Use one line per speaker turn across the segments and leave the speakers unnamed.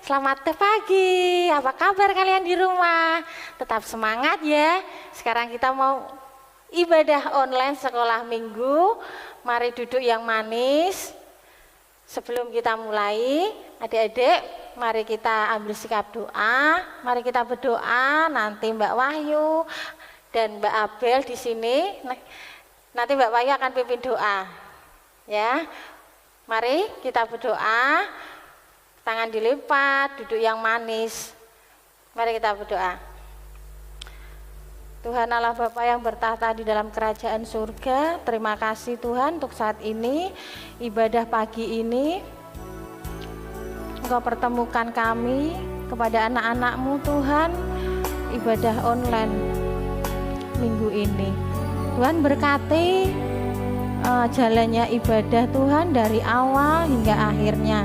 Selamat pagi, apa kabar kalian di rumah? Tetap semangat ya. Sekarang kita mau ibadah online sekolah minggu. Mari duduk yang manis. Sebelum kita mulai, adik-adik, mari kita ambil sikap doa. Mari kita berdoa. Nanti Mbak Wahyu dan Mbak Abel di sini. Nanti Mbak Wahyu akan pimpin doa. Ya, mari kita berdoa. Tangan dilipat, duduk yang manis. Mari kita berdoa. Tuhan Allah Bapa yang bertahta di dalam kerajaan surga, terima kasih Tuhan untuk saat ini, ibadah pagi ini. Engkau pertemukan kami kepada anak-anak-Mu Tuhan, ibadah online minggu ini. Tuhan berkati jalannya ibadah Tuhan dari awal hingga akhirnya.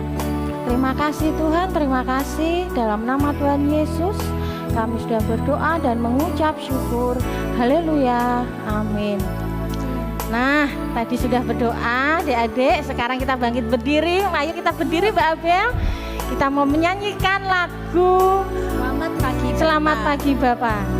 Terima kasih Tuhan, terima kasih. Dalam nama Tuhan Yesus kami sudah berdoa dan mengucap syukur. Haleluya, amin. Nah, tadi sudah berdoa adik-adik, sekarang kita bangkit berdiri. Ayo kita berdiri Mbak Abel. Kita mau menyanyikan lagu Selamat Pagi Bapak. Selamat Pagi Bapak.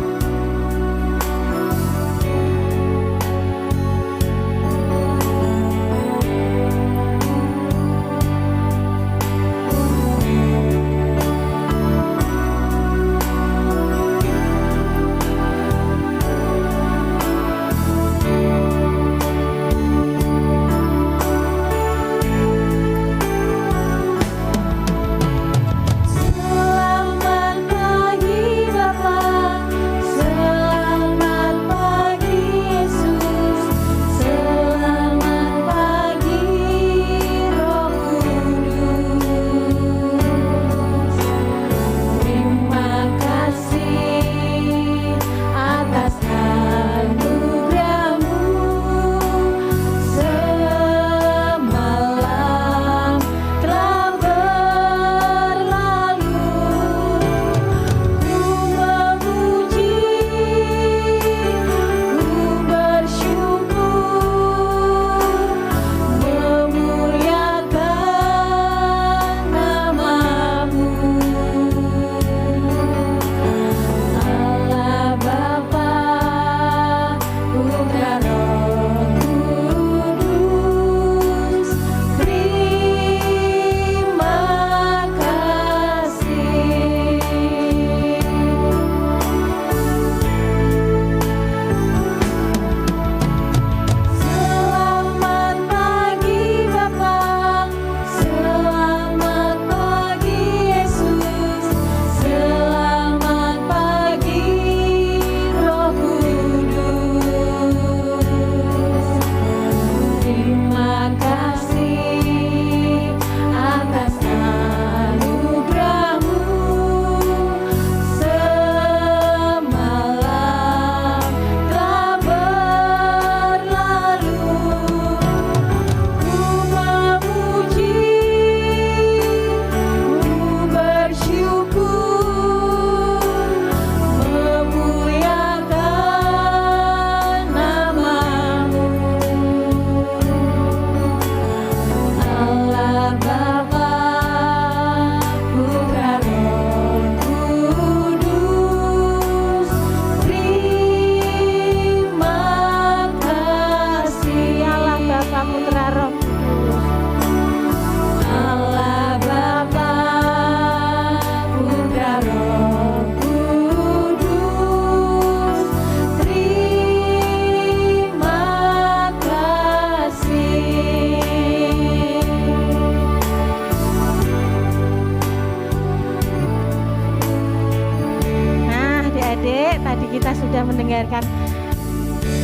mendengarkan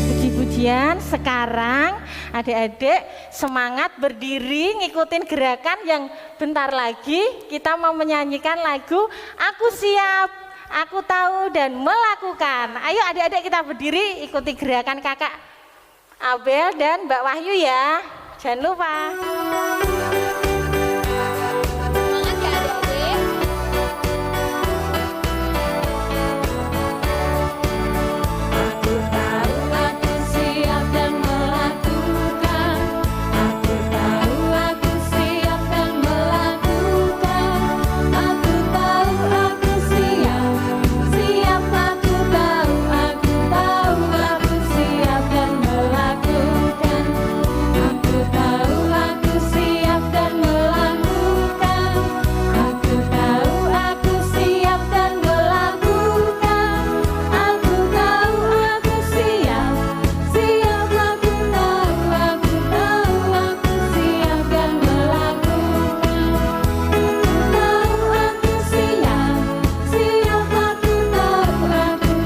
puji-pujian. Sekarang adik-adik semangat berdiri ngikutin gerakan yang bentar lagi kita mau menyanyikan lagu Aku Siap, Aku Tahu dan Melakukan. Ayo adik-adik kita berdiri ikuti gerakan kakak. Abel dan Mbak Wahyu ya. Jangan lupa.
Semangat ya adik-adik.
Aku tahu aku siap dan melakukan. Aku tahu aku siap dan melakukan. Aku tahu aku siap, siap aku tahu aku siap dan melakukan. Aku tahu aku siap dan melakukan. Aku tahu aku siap dan melakukan. Aku tahu aku siap, siap aku tahu aku siap dan melakukan. Tahu aku siap, siap aku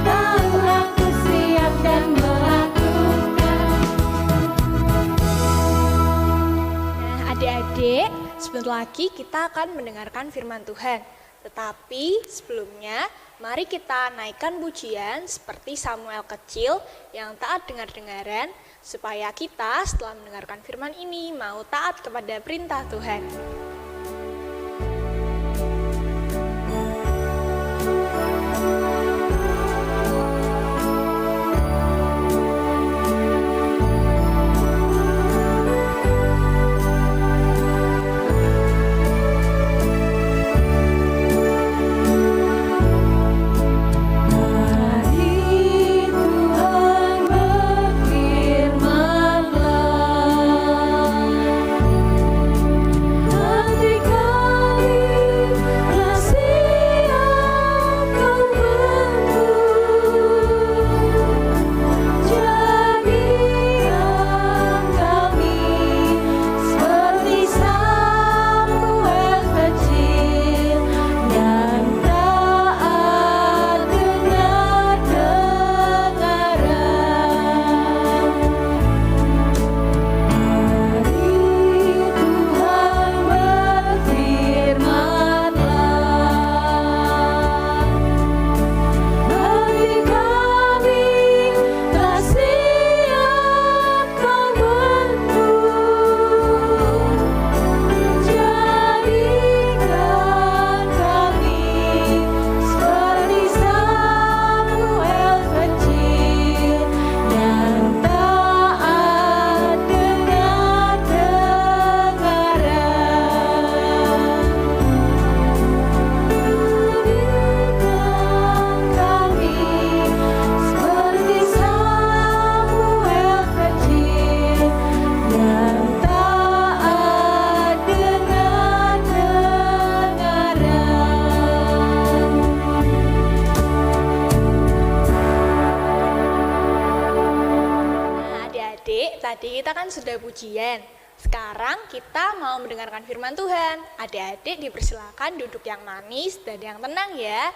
tahu aku siap dan melakukan.
Nah, adik-adik, sebentar lagi kita akan mendengarkan firman Tuhan. Tetapi sebelumnya, mari kita naikkan pujian seperti Samuel kecil yang taat dengar-dengaran, supaya kita setelah mendengarkan firman ini mau taat kepada perintah Tuhan.
Mari Tuhan berfirman-Lah, hati kami telah siap Kau bantu. Jadikan kami seperti Samuel kecil yang taat dengar-dengaran. Mari Tuhan berfirman-Lah, hati kami telah siap Kau bantu. Jadikan kami seperti Samuel kecil yang taat dengar-dengaran. Jadikan kami seperti Samuel kecil yang taat dengar-dengaran.
Nah, adik-adik, tadi kita kan sudah pujian. Sekarang kita mau mendengarkan firman Tuhan. Adik-adik dipersilakan duduk yang manis dan yang tenang ya.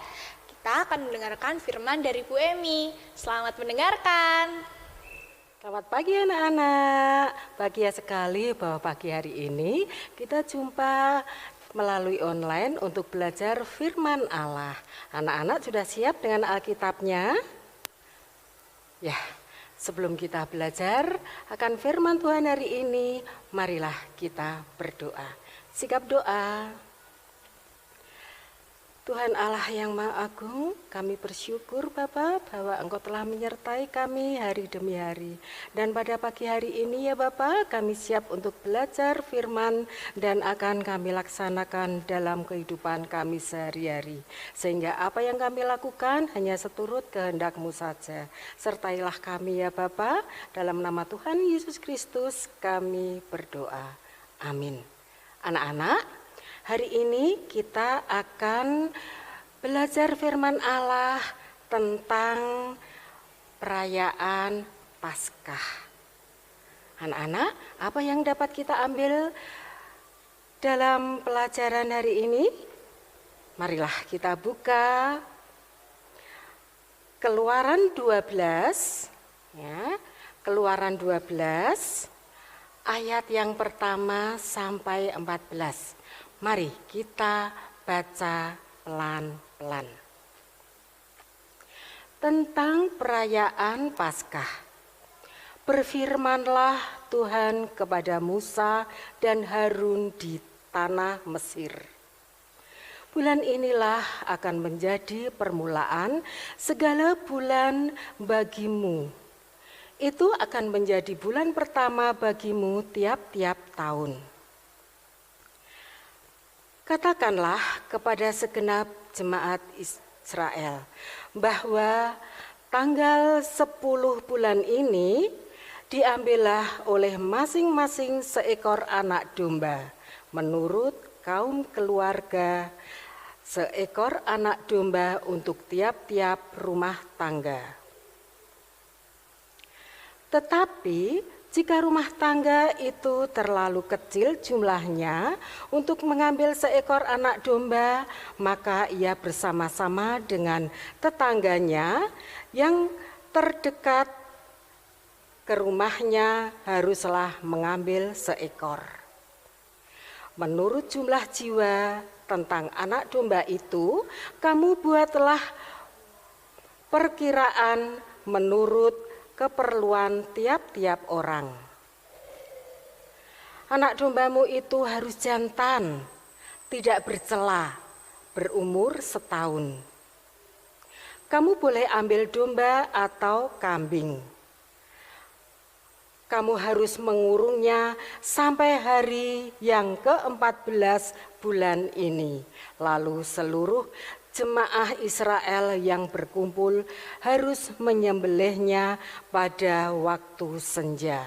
Kita akan mendengarkan firman dari Bu Emi. Selamat mendengarkan.
Selamat pagi anak-anak. Bahagia sekali bahwa pagi hari ini kita jumpa melalui online untuk belajar firman Allah. Anak-anak sudah siap dengan Alkitabnya? Ya, sebelum kita belajar akan firman Tuhan hari ini, marilah kita berdoa. Sikap doa. Tuhan Allah yang Maha Agung, kami bersyukur Bapa bahwa Engkau telah menyertai kami hari demi hari. Dan pada pagi hari ini ya Bapa, kami siap untuk belajar firman dan akan kami laksanakan dalam kehidupan kami sehari-hari. Sehingga apa yang kami lakukan hanya seturut kehendak-Mu saja. Sertailah kami ya Bapa, dalam nama Tuhan Yesus Kristus kami berdoa. Amin. Anak-anak, hari ini kita akan belajar firman Allah tentang perayaan Paskah. Anak-anak, apa yang dapat kita ambil dalam pelajaran hari ini? Marilah kita buka Keluaran 12 ya. Keluaran 12 ayat yang pertama sampai 14. Mari kita baca pelan-pelan. Tentang perayaan Paskah. Berfirmanlah Tuhan kepada Musa dan Harun di tanah Mesir. Bulan inilah akan menjadi permulaan segala bulan bagimu. Itu akan menjadi bulan pertama bagimu tiap-tiap tahun. Katakanlah kepada segenap jemaat Israel bahwa tanggal 10 bulan ini diambillah oleh masing-masing seekor anak domba menurut kaum keluarga, seekor anak domba untuk tiap-tiap rumah tangga. Tetapi jika rumah tangga itu terlalu kecil jumlahnya untuk mengambil seekor anak domba, maka ia bersama-sama dengan tetangganya yang terdekat ke rumahnya haruslah mengambil seekor. Menurut jumlah jiwa tentang anak domba itu, kamu buatlah perkiraan menurut keperluan tiap-tiap orang. Anak dombamu itu harus jantan, tidak bercela, berumur setahun. Kamu boleh ambil domba atau kambing. Kamu harus mengurungnya sampai hari yang ke-14 bulan ini. Lalu seluruh jemaah Israel yang berkumpul harus menyembelihnya pada waktu senja.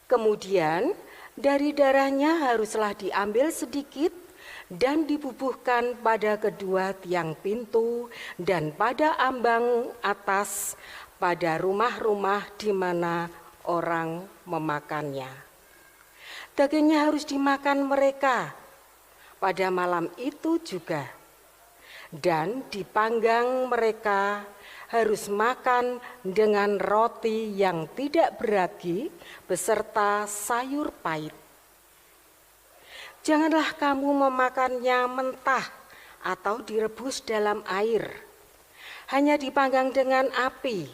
Kemudian dari darahnya haruslah diambil sedikit dan dibubuhkan pada kedua tiang pintu dan pada ambang atas pada rumah-rumah di mana orang memakannya. Dagingnya harus dimakan mereka pada malam itu juga. Dan dipanggang mereka harus makan dengan roti yang tidak beragi beserta sayur pahit. Janganlah kamu memakannya mentah atau direbus dalam air. Hanya dipanggang dengan api,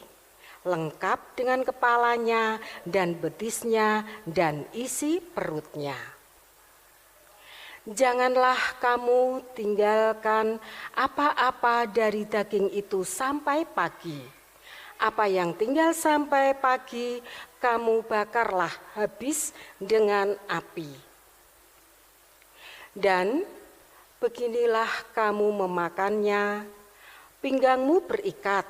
lengkap dengan kepalanya dan betisnya dan isi perutnya. Janganlah kamu tinggalkan apa-apa dari daging itu sampai pagi. Apa yang tinggal sampai pagi, kamu bakarlah habis dengan api. Dan beginilah kamu memakannya, pinggangmu berikat,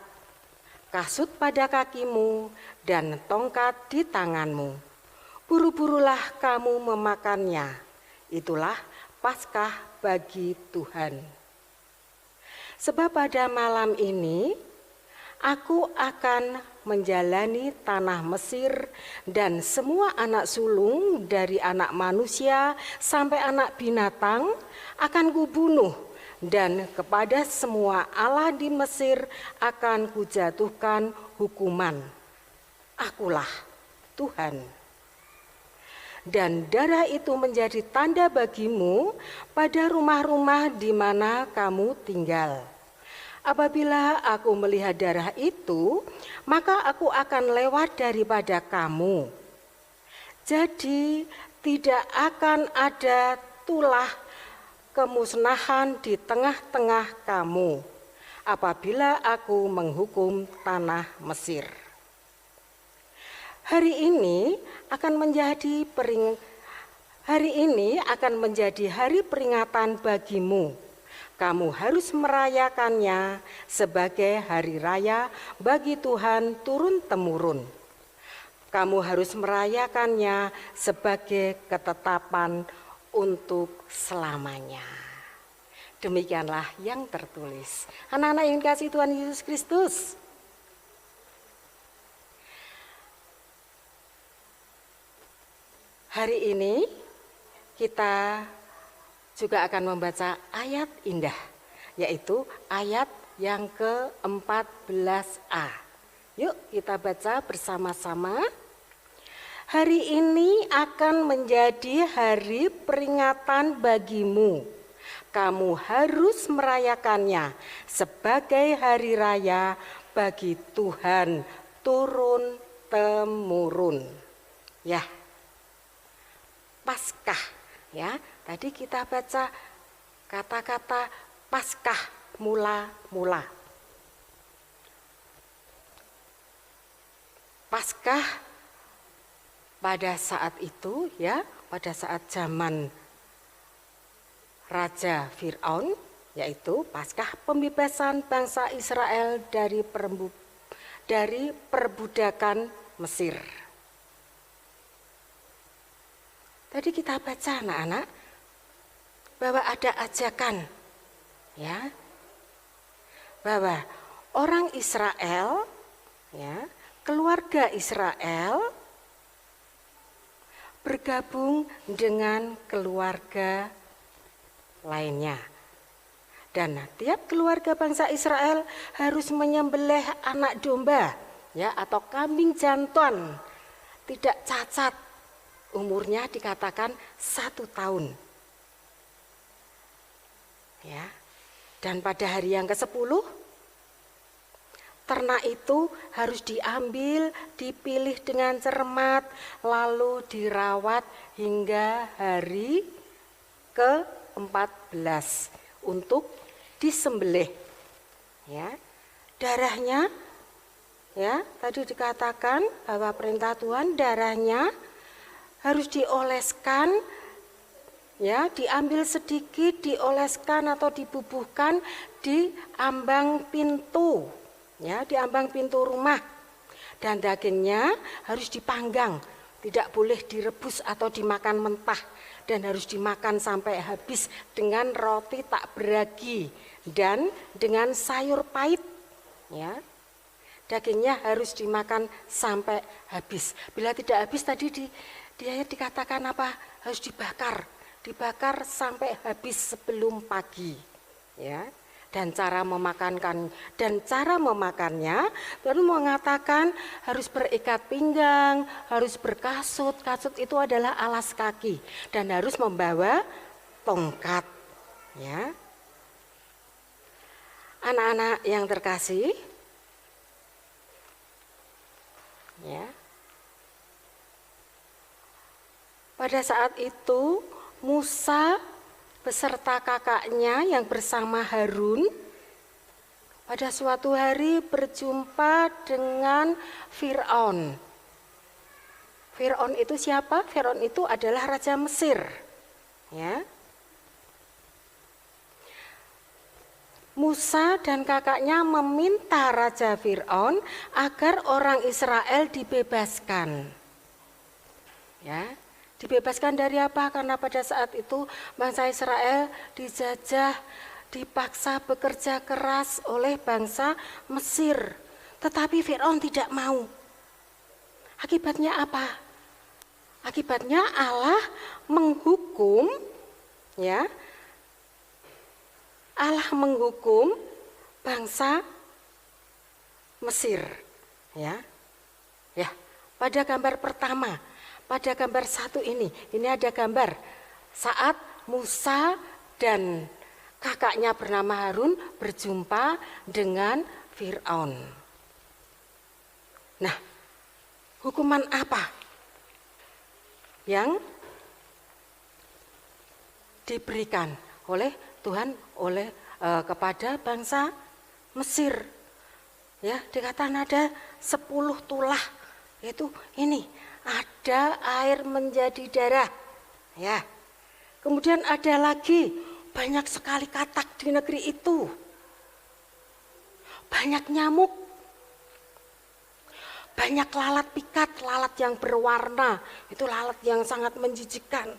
kasut pada kakimu, dan tongkat di tanganmu. Buru-burulah kamu memakannya. Itulah Paskah bagi Tuhan. Sebab pada malam ini aku akan menjalani tanah Mesir dan semua anak sulung dari anak manusia sampai anak binatang akan kubunuh, dan kepada semua Allah di Mesir akan kujatuhkan hukuman. Akulah Tuhan. Dan darah itu menjadi tanda bagimu pada rumah-rumah di mana kamu tinggal. Apabila aku melihat darah itu, maka aku akan lewat daripada kamu. Jadi tidak akan ada tulah kemusnahan di tengah-tengah kamu apabila aku menghukum tanah Mesir. Hari ini akan menjadi hari peringatan bagimu. Kamu harus merayakannya sebagai hari raya bagi Tuhan turun-temurun. Kamu harus merayakannya sebagai ketetapan untuk selamanya. Demikianlah yang tertulis. Anak-anak yang dikasihi Tuhan Yesus Kristus, hari ini kita juga akan membaca ayat indah, yaitu ayat yang ke-14a. Yuk kita baca bersama-sama. Hari ini akan menjadi hari peringatan bagimu. Kamu harus merayakannya sebagai hari raya bagi Tuhan turun temurun. Ya. Paskah, ya. Tadi kita baca kata-kata Paskah, mula-mula. Paskah pada saat itu, ya, pada saat zaman Raja Fir'aun, yaitu Paskah pembebasan bangsa Israel dari perbudakan Mesir. Tadi kita baca anak-anak bahwa ada ajakan, ya, bahwa orang Israel, ya, keluarga Israel bergabung dengan keluarga lainnya. Dan tiap keluarga bangsa Israel harus menyembelih anak domba, ya, atau kambing jantan tidak cacat, umurnya dikatakan 1 tahun. Ya. Dan pada hari yang ke-10 ternak itu harus diambil, dipilih dengan cermat, lalu dirawat hingga hari ke-14 untuk disembelih. Ya. Darahnya, ya, tadi dikatakan bahwa perintah Tuhan, darahnya harus dioleskan, ya, diambil sedikit, dioleskan atau dibubuhkan di ambang pintu, ya, di ambang pintu rumah. Dan dagingnya harus dipanggang, tidak boleh direbus atau dimakan mentah, dan harus dimakan sampai habis dengan roti tak beragi dan dengan sayur pahit, ya. Dagingnya harus dimakan sampai habis. Bila tidak habis tadi dia dikatakan apa? Harus dibakar sampai habis sebelum pagi, ya. Dan cara memakannya Tuhan mengatakan harus berikat pinggang, harus berkasut. Kasut itu adalah alas kaki, dan harus membawa tongkat, ya. Anak-anak yang terkasih, ya. Pada saat itu Musa beserta kakaknya yang bersama Harun pada suatu hari berjumpa dengan Fir'aun. Fir'aun itu siapa? Fir'aun itu adalah raja Mesir, ya. Musa dan kakaknya meminta Raja Fir'aun agar orang Israel dibebaskan. Ya, dibebaskan dari apa? Karena pada saat itu bangsa Israel dijajah, dipaksa bekerja keras oleh bangsa Mesir. Tetapi Fir'aun tidak mau. Akibatnya apa? Akibatnya Allah menghukum, ya, Allah menghukum bangsa Mesir, ya. Ya, pada gambar pertama, pada gambar 1 ini ada gambar saat Musa dan kakaknya bernama Harun berjumpa dengan Fir'aun. Nah, hukuman apa yang diberikan oleh Tuhan kepada bangsa Mesir? Ya, dikatakan ada 10 tulah, yaitu ini, ada air menjadi darah, ya. Kemudian ada lagi banyak sekali katak di negeri itu, banyak nyamuk, banyak lalat pikat, lalat yang berwarna, itu lalat yang sangat menjijikkan.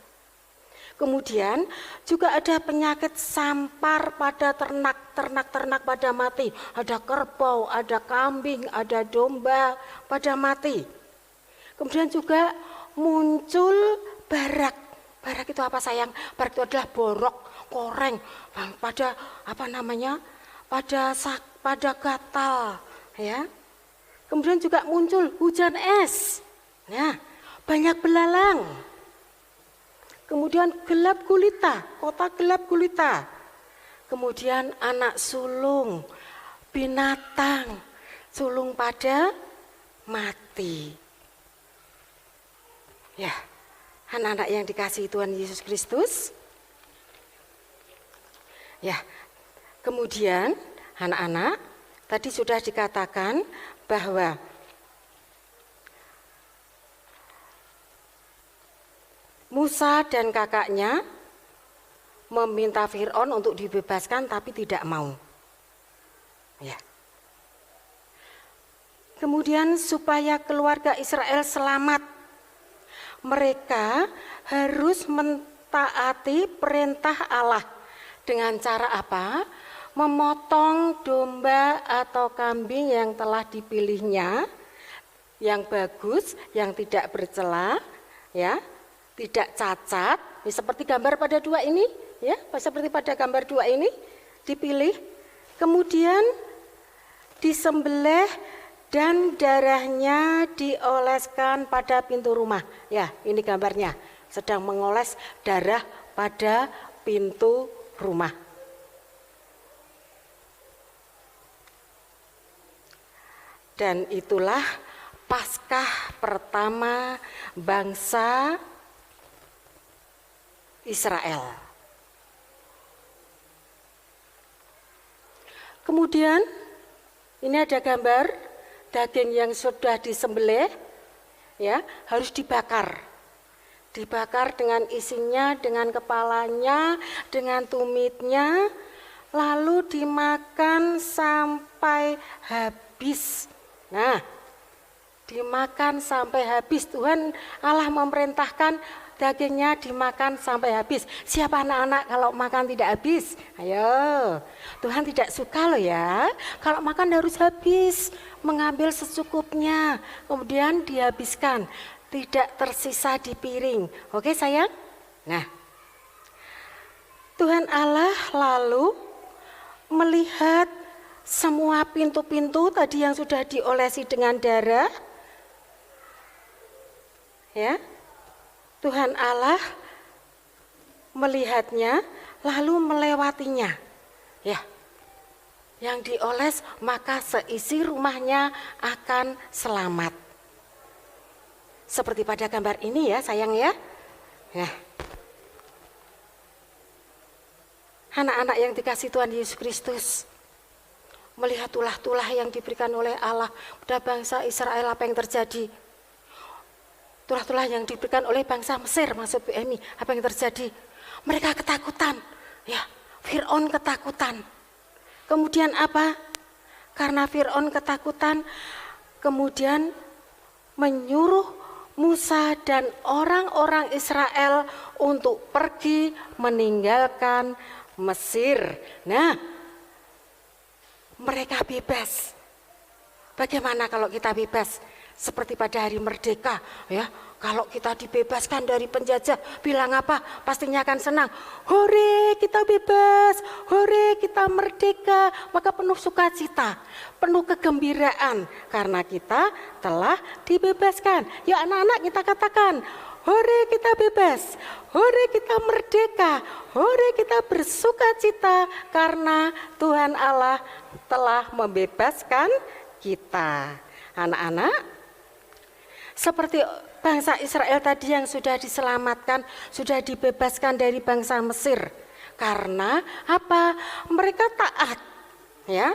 Kemudian juga ada penyakit sampar pada ternak pada mati. Ada kerbau, ada kambing, ada domba pada mati. Kemudian juga muncul barak. Barak itu apa sayang? Barak itu adalah borok, koreng pada pada gatal, ya. Kemudian juga muncul hujan es. Nah, banyak belalang. Kemudian gelap gulita, kota gelap gulita. Kemudian anak sulung, binatang sulung pada mati. Ya, anak-anak yang dikasihi Tuhan Yesus Kristus. Ya, kemudian anak-anak, tadi sudah dikatakan bahwa Musa dan kakaknya meminta Fir'aun untuk dibebaskan tapi tidak mau. Ya. Kemudian supaya keluarga Israel selamat, mereka harus mentaati perintah Allah. Dengan cara apa? Memotong domba atau kambing yang telah dipilihnya, yang bagus, yang tidak bercela, ya, tidak cacat, seperti gambar pada 2 ini, ya, seperti pada gambar 2 ini dipilih, kemudian disembelih dan darahnya dioleskan pada pintu rumah. Ya, ini gambarnya, sedang mengoles darah pada pintu rumah. Dan itulah Paskah pertama bangsa Israel. Kemudian ini ada gambar daging yang sudah disembelih, ya, harus dibakar. Dibakar dengan isinya, dengan kepalanya, dengan tumitnya, lalu dimakan sampai habis. Nah, dimakan sampai habis. Tuhan Allah memerintahkan dagingnya dimakan sampai habis. Siapa anak-anak kalau makan tidak habis? Ayo, Tuhan tidak suka loh ya. Kalau makan harus habis, mengambil secukupnya, kemudian dihabiskan, tidak tersisa di piring. Oke sayang? Nah, Tuhan Allah lalu melihat semua pintu-pintu tadi yang sudah diolesi dengan darah. Ya, Tuhan Allah melihatnya lalu melewatinya. Ya, yang dioles maka seisi rumahnya akan selamat. Seperti pada gambar ini ya sayang ya. Nah, anak-anak yang dikasihi Tuhan Yesus Kristus, melihat tulah-tulah yang diberikan oleh Allah pada bangsa Israel, apa yang terjadi? Tulah-tulah yang diberikan oleh bangsa Mesir, maksud Bu Emi, apa yang terjadi? Mereka ketakutan, ya, Fir'aun ketakutan. Kemudian apa? Karena Fir'aun ketakutan, kemudian menyuruh Musa dan orang-orang Israel untuk pergi meninggalkan Mesir. Nah, mereka bebas. Bagaimana kalau kita bebas? Seperti pada hari merdeka, ya. Kalau kita dibebaskan dari penjajah, bilang apa? Pastinya akan senang. Hore, kita bebas. Hore, kita merdeka. Maka penuh sukacita, penuh kegembiraan karena kita telah dibebaskan. Ya anak-anak, kita katakan, hore kita bebas, hore kita merdeka, hore kita bersukacita karena Tuhan Allah telah membebaskan kita. Anak-anak, seperti bangsa Israel tadi yang sudah diselamatkan, sudah dibebaskan dari bangsa Mesir. Karena apa? Mereka taat, ya.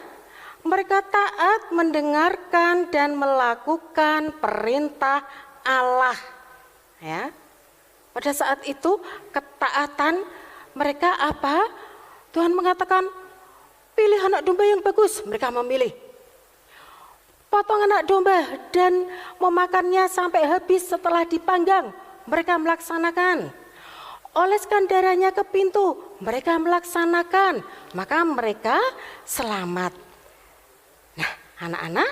Mereka taat mendengarkan dan melakukan perintah Allah, ya. Pada saat itu ketaatan mereka apa? Tuhan mengatakan, pilih anak domba yang bagus. Mereka memilih. Potong anak domba dan memakannya sampai habis setelah dipanggang. Mereka melaksanakan. Oleskan darahnya ke pintu. Mereka melaksanakan. Maka mereka selamat. Nah, anak-anak,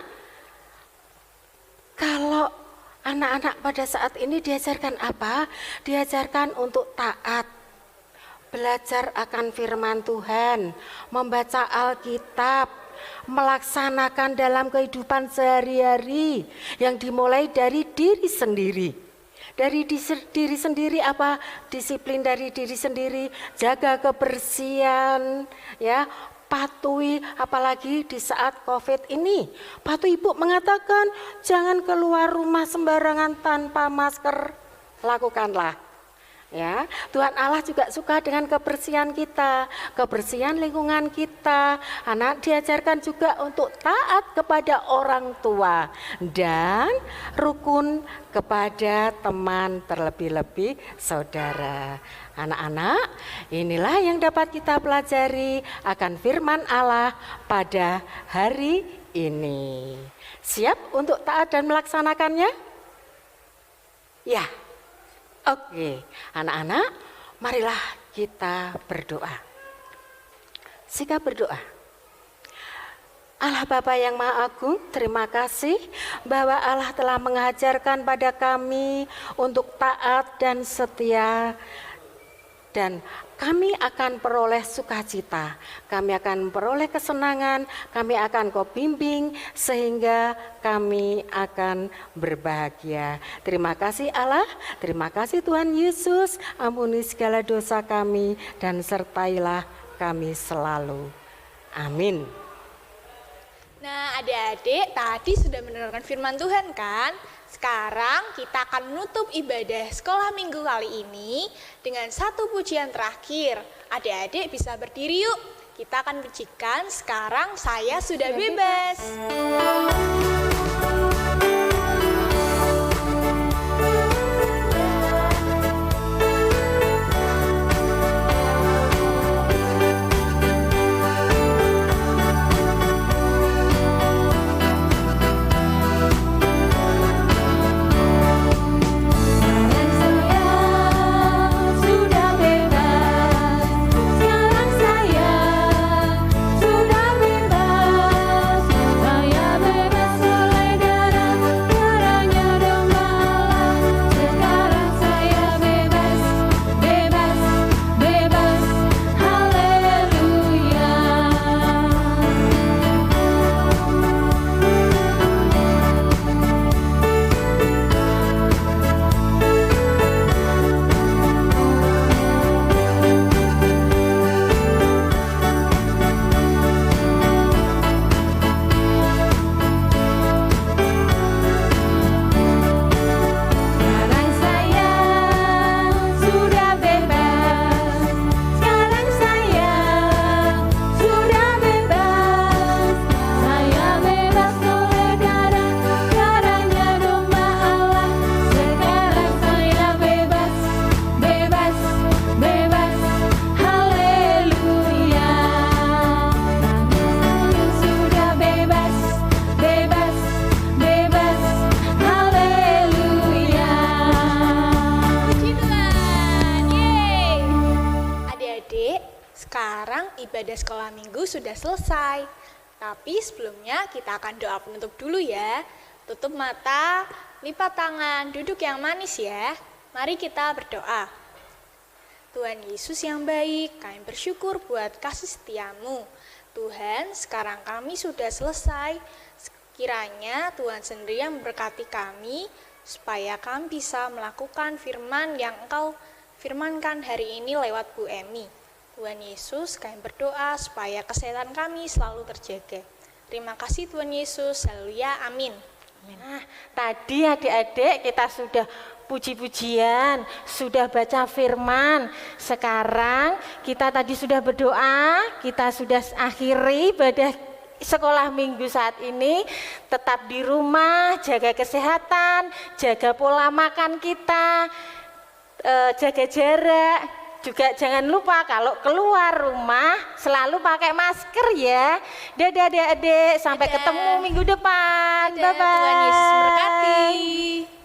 kalau anak-anak pada saat ini diajarkan apa? Diajarkan untuk taat, belajar akan firman Tuhan, membaca Alkitab, melaksanakan dalam kehidupan sehari-hari yang dimulai dari diri sendiri. Dari diri sendiri apa? Disiplin dari diri sendiri, jaga kebersihan, ya, patuhi, apalagi di saat COVID ini. Patuhi, Ibu mengatakan jangan keluar rumah sembarangan tanpa masker. lakukanlah. Ya, Tuhan Allah juga suka dengan kebersihan kita, kebersihan lingkungan kita. Anak diajarkan juga untuk taat kepada orang tua dan rukun kepada teman, terlebih-lebih saudara. Anak-anak, inilah yang dapat kita pelajari akan firman Allah pada hari ini. Siap untuk taat dan melaksanakannya? Ya. Oke, anak-anak, marilah kita berdoa. Sikap berdoa. Allah Bapa yang Maha Agung, terima kasih bahwa Allah telah mengajarkan pada kami untuk taat dan setia, dan kami akan peroleh sukacita, kami akan peroleh kesenangan, kami akan Kau bimbing sehingga kami akan berbahagia. Terima kasih Allah, terima kasih Tuhan Yesus, ampuni segala dosa kami dan sertailah kami selalu. Amin.
Nah, adik-adik tadi sudah mendengarkan firman Tuhan kan? Sekarang kita akan menutup ibadah sekolah minggu kali ini dengan satu pujian terakhir. Adik-adik bisa berdiri yuk. Kita akan pujikan Sekarang Saya Sudah Bebas. Ibadah sekolah minggu sudah selesai. Tapi sebelumnya kita akan doa penutup dulu ya. Tutup mata, lipat tangan, duduk yang manis ya. Mari kita berdoa. Tuhan Yesus yang baik, kami bersyukur buat kasih setiamu. Tuhan, sekarang kami sudah selesai. Kiranya Tuhan sendiri yang memberkati kami, supaya kami bisa melakukan firman yang Engkau firmankan hari ini lewat Bu Emi. Tuhan Yesus, kami berdoa supaya kesehatan kami selalu terjaga. Terima kasih Tuhan Yesus, haleluya, amin.
Nah, tadi adik-adik kita sudah puji-pujian, sudah baca firman. Sekarang kita tadi sudah berdoa, kita sudah akhiri ibadah sekolah minggu saat ini. Tetap di rumah, jaga kesehatan, jaga pola makan kita, jaga jarak. Juga jangan lupa kalau keluar rumah selalu pakai masker ya. Dadah adik-adik, sampai ketemu minggu depan.
Bye-bye. Tuhan Yesus memberkati.